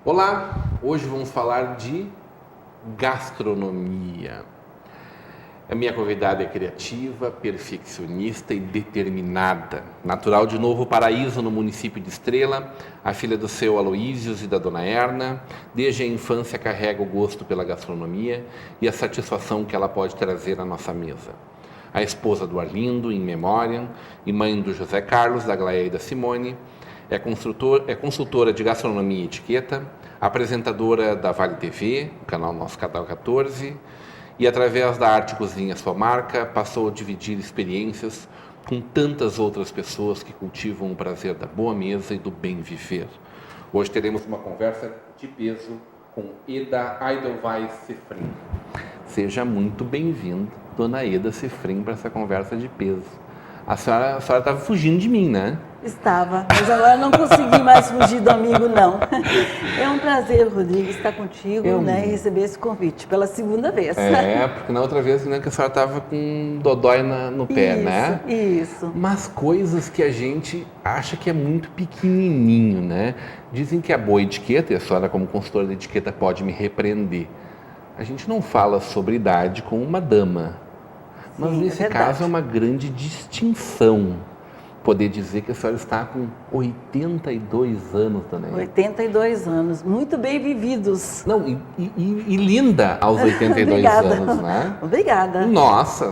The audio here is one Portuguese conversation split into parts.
Olá, hoje vamos falar de gastronomia. A minha convidada é criativa, perfeccionista e determinada. Natural de Novo Paraíso, no município de Estrela, a filha do seu Aloísios e da dona Erna, desde a infância carrega o gosto pela gastronomia e a satisfação que ela pode trazer à nossa mesa. A esposa do Arlindo, em memória, e mãe do José Carlos, da Aglaia e da Simone, é consultora de gastronomia e etiqueta, apresentadora da Vale TV, o canal Nosso Canal 14, e através da Arte Cozinha, sua marca, passou a dividir experiências com tantas outras pessoas que cultivam o prazer da boa mesa e do bem viver. Hoje teremos uma conversa de peso com Eda Edelweiss Sefrin. Seja muito bem-vinda, dona Eda Sefrin, para essa conversa de peso. A senhora estava fugindo de mim, né? Estava, mas agora não consegui mais fugir do amigo, não. É um prazer, Rodrigo, estar contigo, né, e receber esse convite pela segunda vez. Porque na outra vez, né, que a senhora estava com um dodói no pé, né? Isso. Mas coisas que a gente acha que é muito pequenininho, né? Dizem que a boa etiqueta, e a senhora como consultora de etiqueta pode me repreender, a gente não fala sobre idade com uma dama. Mas Sim, nesse caso é uma grande distinção poder dizer que a senhora está com 82 anos, dona Eda. 82 anos, muito bem vividos. Não, e linda aos 82 Obrigada. anos, né? Obrigada. Nossa,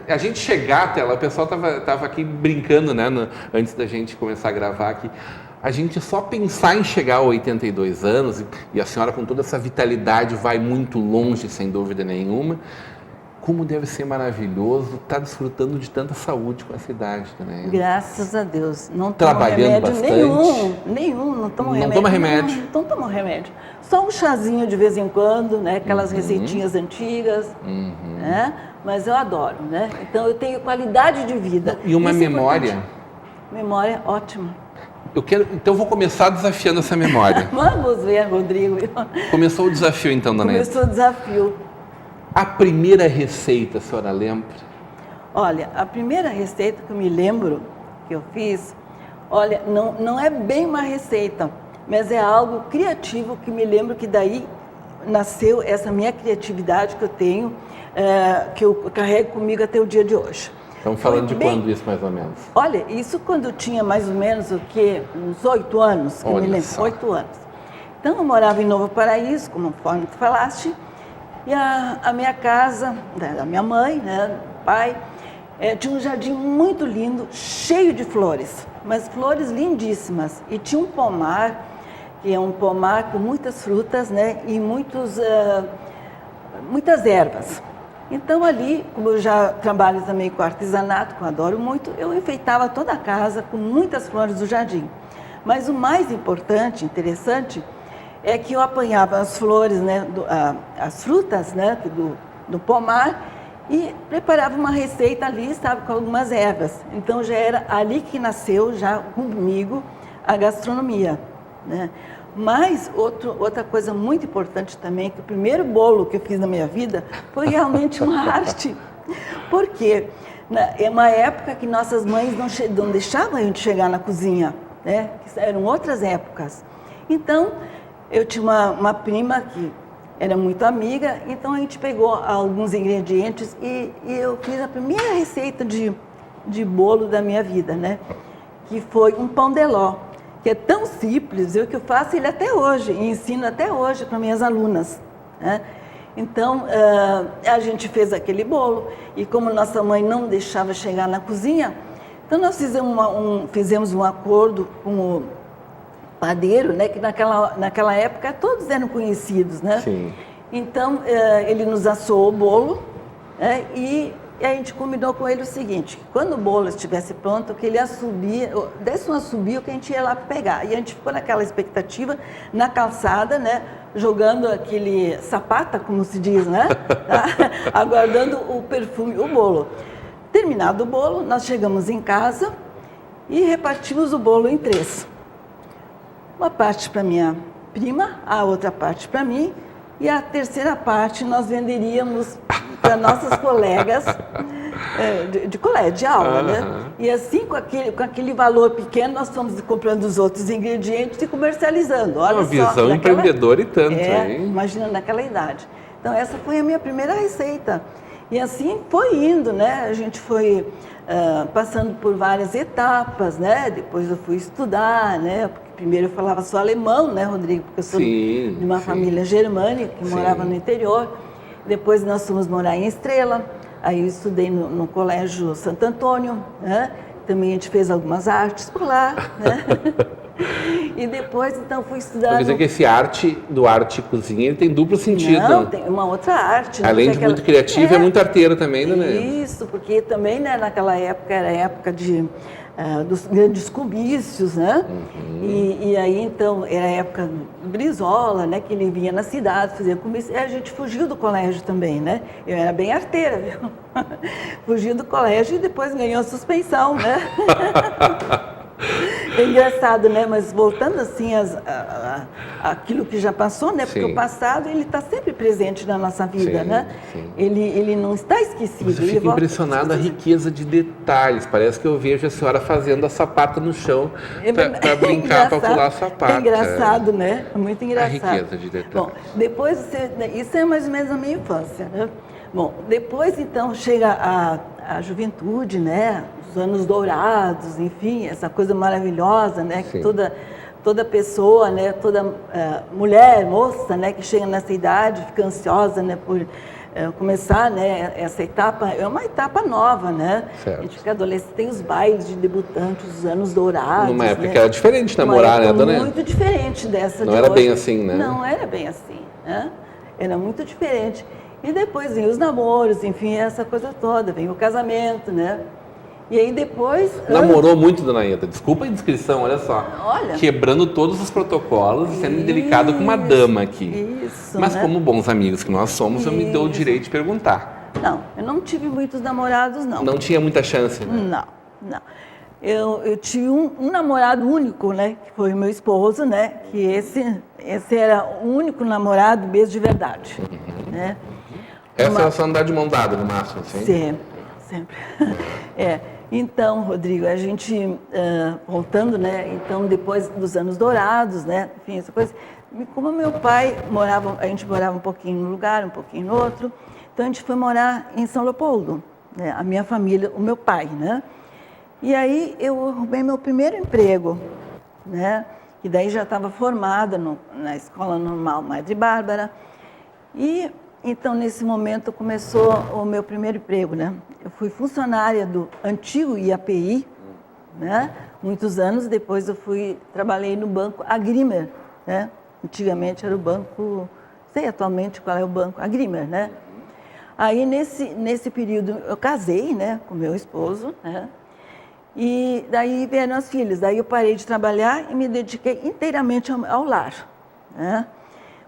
a gente chegar até lá, o pessoal estava aqui brincando, né, antes da gente começar a gravar aqui. A gente só pensar em chegar a 82 anos, e a senhora com toda essa vitalidade vai muito longe, sem dúvida nenhuma. Como deve ser maravilhoso estar desfrutando de tanta saúde com essa idade também. Graças a Deus. Não tomo Trabalhando remédio bastante. nenhum, não tomo remédio. Não toma remédio? Não tomo remédio. Só um chazinho de vez em quando, né? Aquelas receitinhas antigas, né? Mas eu adoro, né? Então eu tenho qualidade de vida. E uma Isso é memória? importante. Memória ótima. Então eu vou começar desafiando essa memória. Vamos ver, Rodrigo. Começou o desafio então, dona Eda? Começou o desafio. A primeira receita, a senhora lembra? Olha, a primeira receita que eu me lembro que eu fiz, olha, não é bem uma receita, mas é algo criativo que me lembro que daí nasceu essa minha criatividade que eu tenho, que eu carrego comigo até o dia de hoje. Estamos falando de quando isso, mais ou menos? Olha, isso quando eu tinha mais ou menos o quê? Uns 8 anos, que eu me lembro, 8 anos. Então eu morava em Novo Paraíso, conforme tu falaste, e a minha casa, da minha mãe, né, do pai, tinha um jardim muito lindo, cheio de flores, mas flores lindíssimas. E tinha um pomar, que é um pomar com muitas frutas, né, e muitas ervas. Então ali, como eu já trabalho também com artesanato, que eu adoro muito, eu enfeitava toda a casa com muitas flores do jardim. Mas o mais importante, interessante, é que eu apanhava as flores, né, as frutas, né, do pomar e preparava uma receita ali, sabe, com algumas ervas. Então já era ali que nasceu já comigo a gastronomia, né? Mas outra coisa muito importante também, que o primeiro bolo que eu fiz na minha vida foi realmente uma arte. Por quê? É uma época que nossas mães não deixavam a gente chegar na cozinha, né? Eram outras épocas. Então, eu tinha uma prima que era muito amiga, então a gente pegou alguns ingredientes e eu fiz a primeira receita de bolo da minha vida, né? Que foi um pão de ló, que é tão simples, que eu faço ele até hoje, e ensino até hoje para minhas alunas, né? Então, a gente fez aquele bolo, e como nossa mãe não deixava chegar na cozinha, então nós fizemos um acordo com o padeiro, né, que naquela época todos eram conhecidos, né? Sim. Então, ele nos assou o bolo, né, e a gente combinou com ele o seguinte, que quando o bolo estivesse pronto, que ele desse um assobio que a gente ia lá pegar. E a gente ficou naquela expectativa, na calçada, né, jogando aquele sapata, como se diz, né? Aguardando o perfume, o bolo. Terminado o bolo, nós chegamos em casa e repartimos o bolo em 3. Uma parte para minha prima, a outra parte para mim, e a terceira parte nós venderíamos para nossas colegas de colégio, de aula, né? E assim, com aquele valor pequeno, nós fomos comprando os outros ingredientes e comercializando. Olha Uma só, visão empreendedora e tanto, hein? Imagina naquela idade. Então, essa foi a minha primeira receita. E assim foi indo, né? A gente foi passando por várias etapas, né? Depois eu fui estudar, né? Porque primeiro eu falava só alemão, né, Rodrigo? Porque eu sou de uma família germânica que morava no interior. Depois nós fomos morar em Estrela. Aí eu estudei no Colégio Santo Antônio, né? Também a gente fez algumas artes por lá, né? E depois, então, fui estudar... Quer dizer que esse arte cozinha, ele tem duplo sentido. Não, tem uma outra arte. Além de muito criativa, é muito arteira também, né? Isso, porque também, né, naquela época, era a época dos grandes comícios, né? E aí, então, era a época do Brizola, né? Que ele vinha na cidade fazer comício. E a gente fugiu do colégio também, né? Eu era bem arteira, viu? Fugiu do colégio e depois ganhou suspensão, né? É engraçado, né? Mas voltando assim aquilo que já passou, né? Porque o passado, ele está sempre presente na nossa vida, né? Ele não está esquecido. Você fica impressionado a riqueza de detalhes. Parece que eu vejo a senhora fazendo a sapata no chão para brincar, para pular a sapata. É engraçado, né? É muito engraçado. A riqueza de detalhes. Bom, depois, isso é mais ou menos a minha infância, né? Bom, depois, então, chega a juventude, né? Os anos dourados, enfim, essa coisa maravilhosa, né? Que toda pessoa, né? Toda mulher, moça, né? Que chega nessa idade, fica ansiosa, né? Por começar, né? Essa etapa, é uma etapa nova, né? Certo. A gente fica adolescente, tem os bailes de debutantes, os anos dourados. Numa época né? que era diferente namorar, né, dona? Muito diferente dessa de hoje. Não era bem assim, né? Não era bem assim, né? Era muito diferente. E depois vem os namoros, enfim, essa coisa toda, vem o casamento, né? E aí depois... Namorou muito, dona Eda. Desculpa a indiscrição, olha só. Olha. Quebrando todos os protocolos e sendo delicado com uma dama aqui. Isso, Mas né? como bons amigos que nós somos, eu me dou o direito de perguntar. Não, eu não tive muitos namorados, não. Não tinha muita chance, né? Não. Eu tive um namorado único, né? Que foi o meu esposo, né? Que esse era o único namorado mesmo de verdade, né? Essa é só andar de mão dada, no máximo, assim? Sempre. Então, Rodrigo, a gente, voltando, né? Então, depois dos anos dourados, né? Enfim, essa coisa. Como meu pai a gente morava um pouquinho num lugar, um pouquinho no outro, então a gente foi morar em São Leopoldo, né? A minha família, o meu pai, né? E aí eu arrumei meu primeiro emprego, né? E daí já estava formada na Escola Normal Madre Bárbara. E então, nesse momento, começou o meu primeiro emprego, né? Eu fui funcionária do antigo IAPI, né? Muitos anos, depois trabalhei no banco Agrimer, né? Antigamente era o banco, não sei atualmente qual é o banco, Agrimer, né? Aí, nesse período, eu casei, né? Com meu esposo, né? E daí vieram as filhas, daí eu parei de trabalhar e me dediquei inteiramente ao lar, né?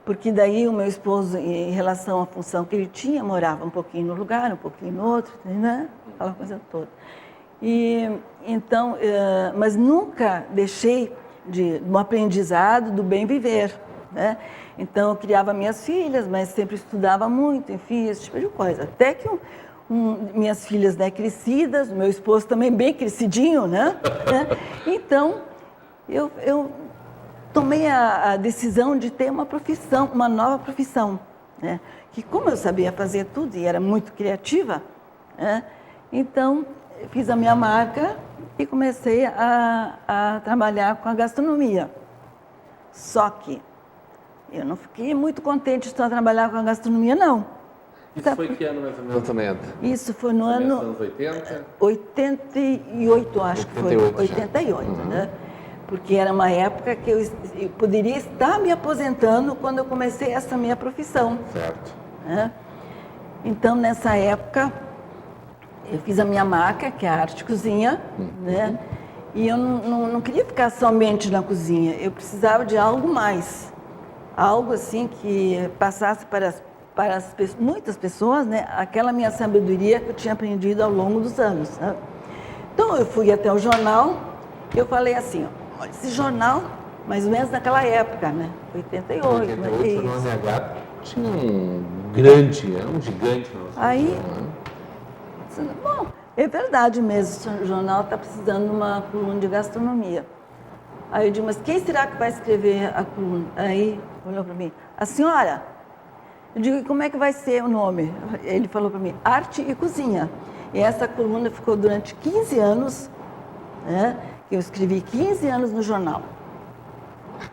Porque daí o meu esposo, em relação à função que ele tinha, morava um pouquinho no lugar, um pouquinho no outro, né? Aquela coisa toda. E então, mas nunca deixei um aprendizado do bem viver, né? Então eu criava minhas filhas, mas sempre estudava muito, enfim, esse tipo de coisa. Até que minhas filhas, né, crescidas, meu esposo também bem crescidinho, né? Então eu tomei a decisão de ter uma nova profissão, né? Que como eu sabia fazer tudo e era muito criativa, né? Então fiz a minha marca e comecei a trabalhar com a gastronomia. Só que eu não fiquei muito contente de só trabalhar com a gastronomia, não. Isso foi que ano mais ou menos, Dona Eda? Isso foi no ano... anos 80? 88, acho que foi. 88, né? Porque era uma época que eu poderia estar me aposentando quando eu comecei essa minha profissão. Certo. Né? Então, nessa época, eu fiz a minha marca, que é a Arte Cozinha, né? E eu não queria ficar somente na cozinha, eu precisava de algo mais. Algo assim que passasse para para muitas pessoas, né, aquela minha sabedoria que eu tinha aprendido ao longo dos anos. Né? Então, eu fui até o jornal e eu falei assim, ó, olha, esse jornal, mais ou menos naquela época, né, 88, o jornal RH tinha um grande, era um gigante. Aí, bom, é verdade mesmo, o jornal está precisando de uma coluna de gastronomia. Aí eu digo, mas quem será que vai escrever a coluna? Aí olhou para mim, a senhora. Eu digo, e como é que vai ser o nome? Ele falou para mim, Arte e Cozinha. E essa coluna ficou durante 15 anos, né? Eu escrevi 15 anos no jornal.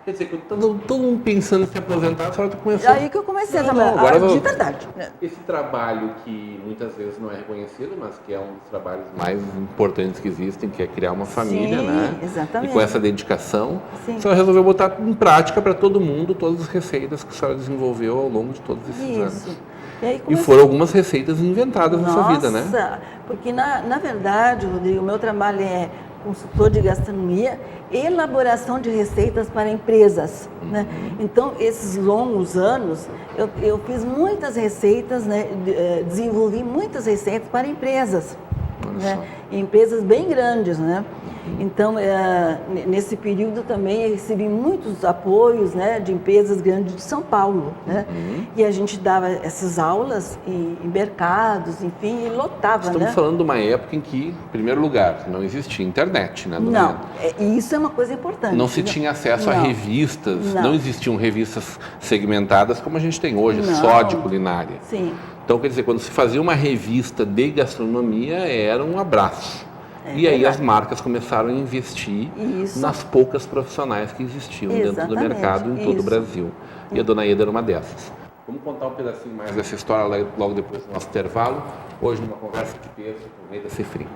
Quer dizer, quando todo mundo pensando em se aposentar, a senhora começou... Aí que eu comecei a trabalhar, de verdade. Esse trabalho que muitas vezes não é reconhecido, mas que é um dos trabalhos mais importantes que existem, que é criar uma família, Sim, né? exatamente. E com essa dedicação, Sim. a senhora resolveu botar em prática para todo mundo todas as receitas que a senhora desenvolveu ao longo de todos esses anos. E foram algumas receitas inventadas na sua vida, né? Nossa, porque na verdade, Rodrigo, o meu trabalho é consultor de gastronomia, elaboração de receitas para empresas, né? Então, esses longos anos, eu fiz muitas receitas, né? Desenvolvi muitas receitas para empresas, né? Empresas bem grandes, né? Então, nesse período também eu recebi muitos apoios, né, de empresas grandes de São Paulo, né? E a gente dava essas aulas em mercados, enfim, e lotava, Estamos né? falando de uma época em que, em primeiro lugar, não existia internet, né? Não, e isso é uma coisa importante. Não se tinha acesso a revistas, não existiam revistas segmentadas como a gente tem hoje, só de culinária. Sim. Então, quer dizer, quando se fazia uma revista de gastronomia, era um abraço. E aí as marcas começaram a investir nas poucas profissionais que existiam dentro do mercado em todo o Brasil. E a Dona Eda era uma dessas. Vamos contar um pedacinho mais dessa história logo depois do nosso intervalo, hoje numa conversa de peso com Eda Cefrim.